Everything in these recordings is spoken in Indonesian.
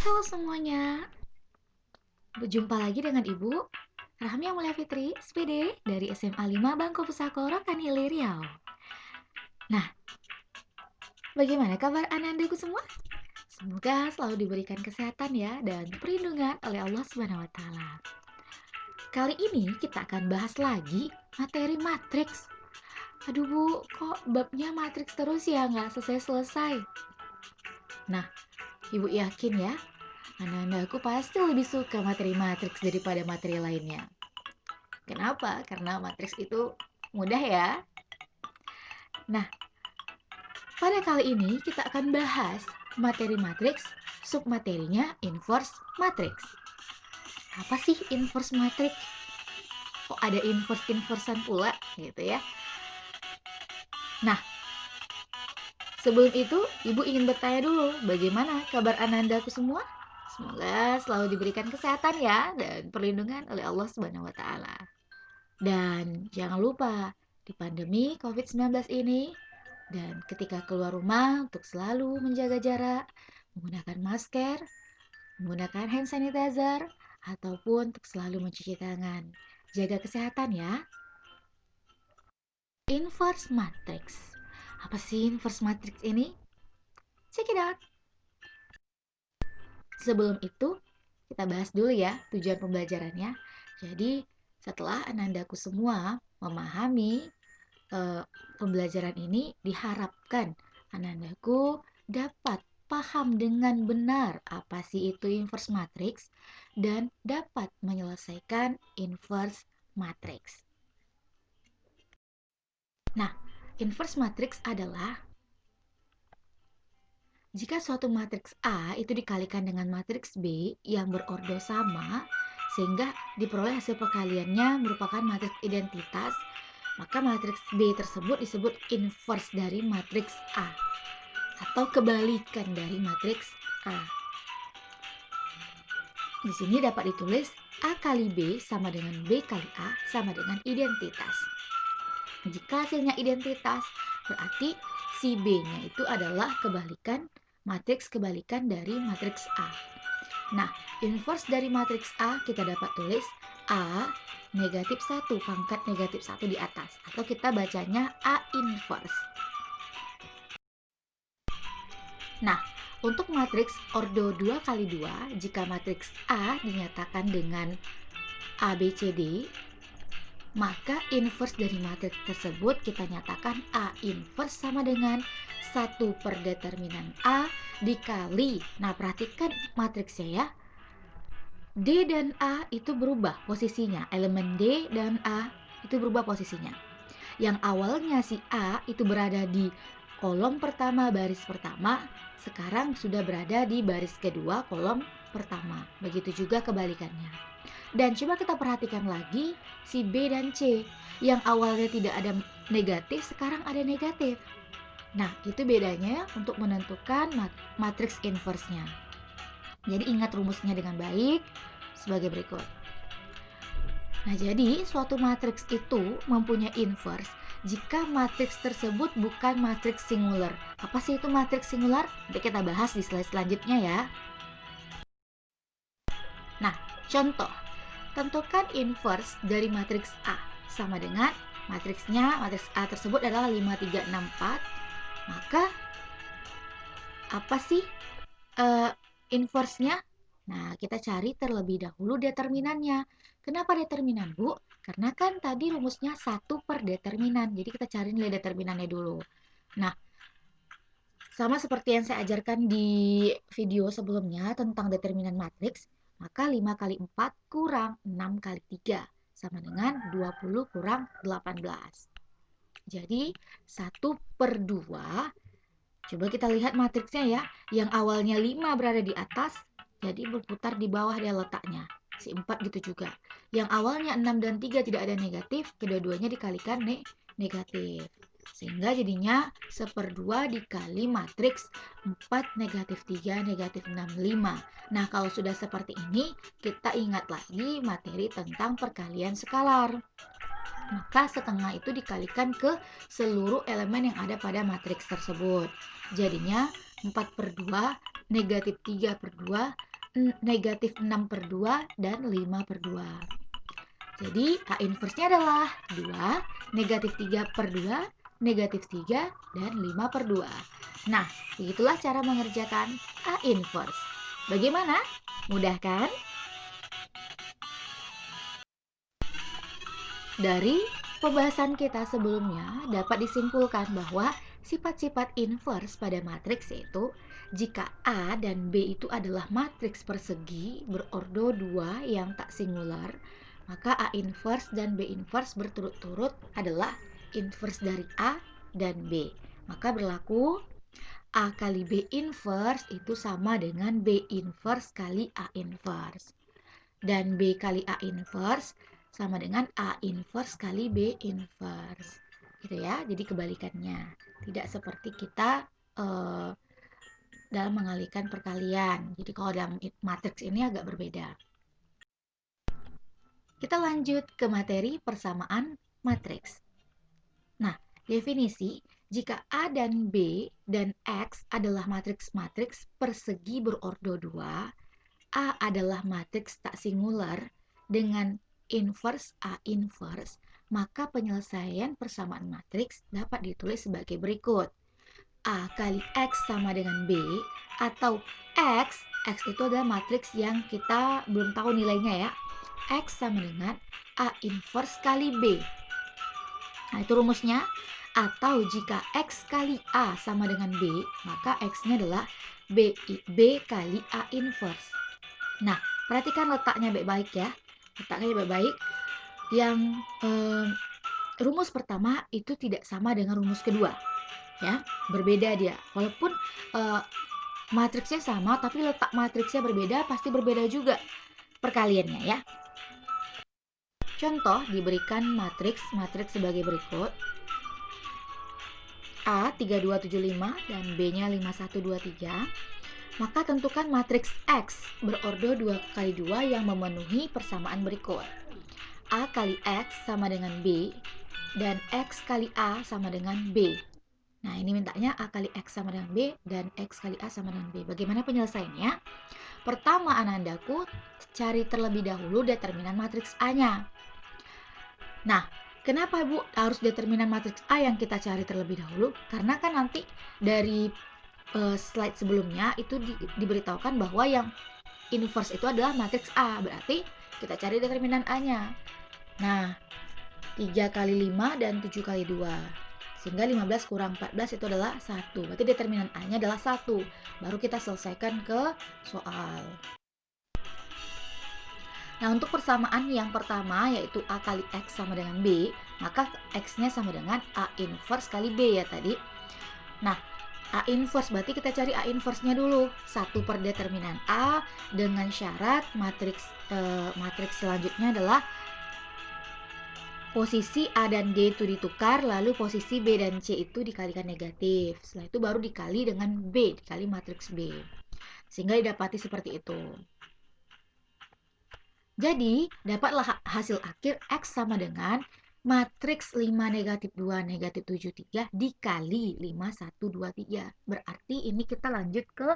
Halo semuanya, berjumpa lagi dengan Ibu Rahmi Amelia Fitri, SPD dari SMA 5 Bangko Pusako Rokan Hilir Riau. Nah, bagaimana kabar Anandaku semua? Semoga selalu diberikan kesehatan ya dan perlindungan oleh Allah Subhanahu wa taala. Kali ini kita akan bahas lagi materi matriks. Aduh Bu, kok babnya matriks terus ya nggak selesai-selesai? Nah, Ibu yakin ya, anak-anakku pasti lebih suka materi matriks daripada materi lainnya. Kenapa? Karena matriks itu mudah ya. Nah, pada kali ini kita akan bahas materi matriks, submaterinya inverse matriks. Apa sih inverse matriks? Kok ada inverse-inversan pula gitu ya? Nah, sebelum itu Ibu ingin bertanya dulu, bagaimana kabar Anandaku semua? Semoga selalu diberikan kesehatan ya dan perlindungan oleh Allah Subhanahu wa taala. Dan jangan lupa di pandemi COVID-19 ini dan ketika keluar rumah untuk selalu menjaga jarak, menggunakan masker, menggunakan hand sanitizer, ataupun untuk selalu mencuci tangan. Jaga kesehatan ya. Inverse matrix. Apa sih inverse matrix ini? Check it out. Sebelum itu, kita bahas dulu ya tujuan pembelajarannya. Jadi, setelah Anandaku semua memahami pembelajaran ini, diharapkan Anandaku dapat paham dengan benar apa sih itu inverse matrix dan dapat menyelesaikan inverse matrix. Nah, inverse matrix adalah jika suatu matriks A itu dikalikan dengan matriks B yang berordo sama, sehingga diperoleh hasil perkaliannya merupakan matriks identitas, maka matriks B tersebut disebut inverse dari matriks A atau kebalikan dari matriks A. Di sini dapat ditulis A kali B sama dengan B kali A sama dengan identitas. Jika hasilnya identitas, berarti si B-nya itu adalah matriks kebalikan dari matriks A. Nah, inverse dari matriks A kita dapat tulis A negatif 1 pangkat negatif 1 di atas. Atau kita bacanya A inverse. Nah, untuk matriks ordo 2 kali 2, jika matriks A dinyatakan dengan ABCD, maka inverse dari matriks tersebut kita nyatakan A inverse sama dengan 1 per determinan A dikali. Nah, perhatikan matriksnya ya. D dan A itu berubah posisinya. Elemen D dan A itu berubah posisinya. Yang awalnya si A itu berada di kolom pertama, baris pertama, sekarang sudah berada di baris kedua, kolom pertama. Begitu juga kebalikannya. Dan coba kita perhatikan lagi si B dan C. Yang awalnya tidak ada negatif, sekarang ada negatif. Nah, itu bedanya untuk menentukan matriks inverse-nya. Jadi ingat rumusnya dengan baik sebagai berikut. Nah, jadi suatu matriks itu mempunyai inverse jika matriks tersebut bukan matriks singular. Apa sih itu matriks singular? Nanti kita bahas di slide selanjutnya ya. Nah, contoh. Tentukan inverse dari matriks A sama dengan matriks A tersebut adalah 5, 3, 6, 4. Maka apa sih inverse-nya? Nah, kita cari terlebih dahulu determinannya. Kenapa determinan, Bu? Karena kan tadi rumusnya 1 per determinan. Jadi kita cari nilai determinannya dulu. Nah, sama seperti yang saya ajarkan di video sebelumnya tentang determinan matriks, maka 5 kali 4 kurang 6 kali 3 sama dengan 20 kurang 18. Jadi 1 per 2. Coba kita lihat matriksnya ya. Yang awalnya 5 berada di atas, jadi berputar di bawah dia letaknya. Si 4 gitu juga. Yang awalnya 6 dan 3 tidak ada negatif, kedua-duanya dikalikan negatif. Sehingga jadinya 1/2 dikali matriks 4 negatif 3 negatif 6, 5. Nah, kalau sudah seperti ini, kita ingat lagi materi tentang perkalian skalar. Maka setengah itu dikalikan ke seluruh elemen yang ada pada matriks tersebut. Jadinya 4/2 negatif 3/2 negatif 6/2 dan 5/2. Jadi A inverse-nya adalah 2, negatif 3/2, negatif 3, dan 5/2. Nah, begitulah cara mengerjakan A inverse. Bagaimana? Mudah kan? Dari pembahasan kita sebelumnya dapat disimpulkan bahwa sifat-sifat inverse pada matriks yaitu jika A dan B itu adalah matriks persegi berordo 2 yang tak singular, maka A inverse dan B inverse berturut-turut adalah inverse dari A dan B. Maka berlaku A kali B inverse itu sama dengan B inverse kali A inverse. Dan B kali A inverse sama dengan A inverse kali B inverse. Gitu ya, jadi kebalikannya. Tidak seperti kita dalam mengalihkan perkalian. Jadi kalau dalam matriks ini agak berbeda. Kita lanjut ke materi persamaan matriks. Nah, definisi jika A dan B dan X adalah matriks-matriks persegi berordo 2, A adalah matriks tak singular dengan inverse A inverse, maka penyelesaian persamaan matriks dapat ditulis sebagai berikut. A kali X sama dengan B, atau X itu adalah matriks yang kita belum tahu nilainya ya. X sama dengan A inverse kali B. Nah, itu rumusnya. Atau jika X kali A sama dengan B, maka X-nya adalah B kali A inverse. Nah, perhatikan letaknya baik-baik ya. Letaknya baik-baik. Yang rumus pertama itu tidak sama dengan rumus kedua. Ya, berbeda dia. Walaupun matriksnya sama, tapi letak matriksnya berbeda, pasti berbeda juga perkaliannya ya. Contoh diberikan matriks sebagai berikut. A 3275 dan B-nya 5123. Maka tentukan matriks X berordo 2 kali 2 yang memenuhi persamaan berikut. A kali X sama dengan B dan X kali A sama dengan B. Nah, ini mintanya A kali X sama dengan B dan X kali A sama dengan B. Bagaimana penyelesaiannya? Pertama, anandaku, cari terlebih dahulu determinan matriks A-nya. Nah, kenapa Bu harus determinan matriks A yang kita cari terlebih dahulu? Karena kan nanti dari slide sebelumnya itu diberitahukan bahwa yang inverse itu adalah matriks A. Berarti kita cari determinan A-nya. Nah, 3 kali 5 dan 7 kali 2. Sehingga 15 kurang 14 itu adalah 1. Berarti determinan A-nya adalah 1. Baru kita selesaikan ke soal. Nah, untuk persamaan yang pertama yaitu A kali X sama dengan B, maka X-nya sama dengan A inverse kali B ya tadi. Nah, A inverse berarti kita cari A inverse-nya dulu. 1 per determinan A dengan syarat matriks selanjutnya adalah posisi A dan D itu ditukar, lalu posisi B dan C itu dikalikan negatif. Setelah itu baru dikali dengan B, dikali matriks B. Sehingga didapati seperti itu. Jadi, dapatlah hasil akhir X sama dengan matriks 5 negatif 2 negatif 7 3 dikali 5 1 2 3. Berarti ini kita lanjut ke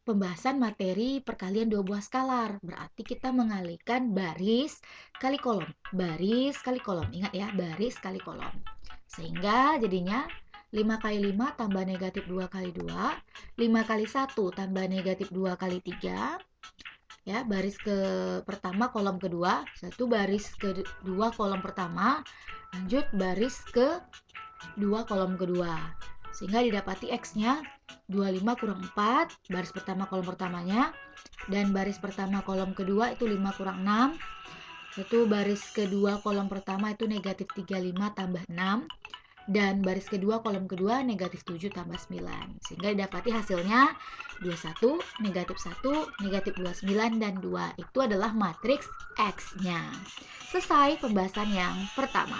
pembahasan materi perkalian dua buah skalar. Berarti kita mengalihkan baris kali kolom. Baris kali kolom. Ingat ya, baris kali kolom. Sehingga jadinya 5 kali 5 tambah negatif 2 kali 2. 5 kali 1 tambah negatif 2 kali 3. Ya, baris ke pertama kolom kedua, satu baris kedua kolom pertama, lanjut baris ke dua kolom kedua, sehingga didapati X-nya 25 kurang 4, baris pertama kolom pertamanya, dan baris pertama kolom kedua itu 5 kurang 6, itu baris kedua kolom pertama itu negatif 35 tambah 6, dan baris kedua kolom kedua negatif 7 tambah 9, sehingga didapati hasilnya 21, negatif 1, negatif 29, dan 2. Itu adalah matriks X-nya. Selesai pembahasan yang pertama.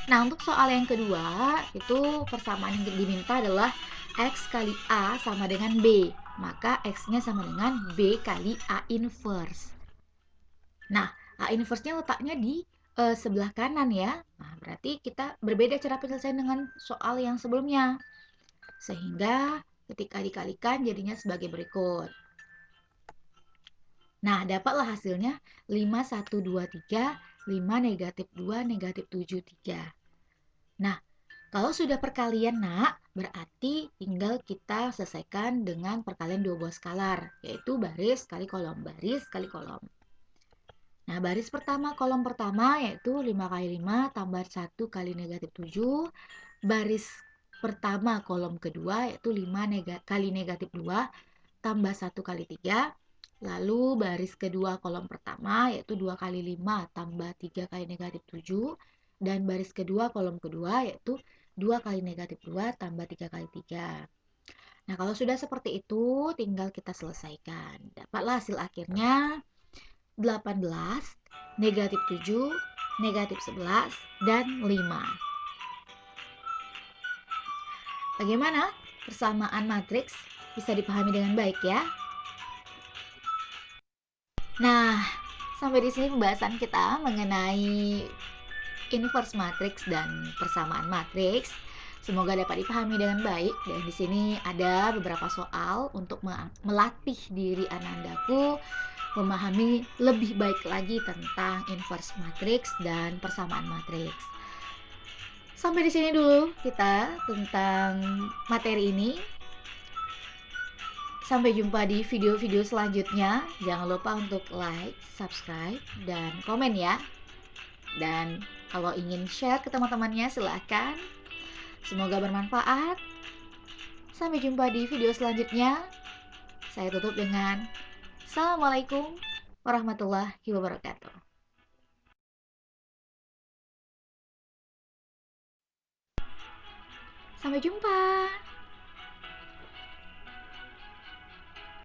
Nah, untuk soal yang kedua, itu persamaan yang diminta adalah X kali A sama dengan B. Maka X-nya sama dengan B kali A inverse. Nah, A inverse-nya letaknya di sebelah kanan ya. Nah, berarti kita berbeda cara penyelesaian dengan soal yang sebelumnya. Sehingga Ketika dikalikan jadinya sebagai berikut. Nah, dapatlah hasilnya 5, 1, 2, 3, 5, negatif 2, negatif 7, 3. Nah, kalau sudah perkalian, nak, berarti tinggal kita selesaikan dengan perkalian dua buah skalar, yaitu baris kali kolom, baris kali kolom. Nah, baris pertama, kolom pertama, yaitu 5 kali 5 tambah 1 kali negatif 7. Baris pertama, kolom kedua, yaitu 5 kali negatif 2 tambah 1 kali 3. Lalu baris kedua, kolom pertama, yaitu 2 kali 5 tambah 3 kali negatif 7. Dan baris kedua, kolom kedua, yaitu 2 kali negatif 2 tambah 3 kali 3. Nah, kalau sudah seperti itu, tinggal kita selesaikan. Dapatlah hasil akhirnya 18, negatif 7, negatif 11, dan 5. Bagaimana? Persamaan matriks bisa dipahami dengan baik ya? Nah, sampai di sini pembahasan kita mengenai inverse matrix dan persamaan matriks. Semoga dapat dipahami dengan baik. Dan di sini ada beberapa soal untuk melatih diri anandaku memahami lebih baik lagi tentang inverse matrix dan persamaan matriks. Sampai di sini dulu kita tentang materi ini. Sampai jumpa di video-video selanjutnya. Jangan lupa untuk like, subscribe, dan komen ya. Dan kalau ingin share ke teman-temannya silahkan. Semoga bermanfaat. Sampai jumpa di video selanjutnya. Saya tutup dengan Assalamualaikum warahmatullahi wabarakatuh. Sampai jumpa.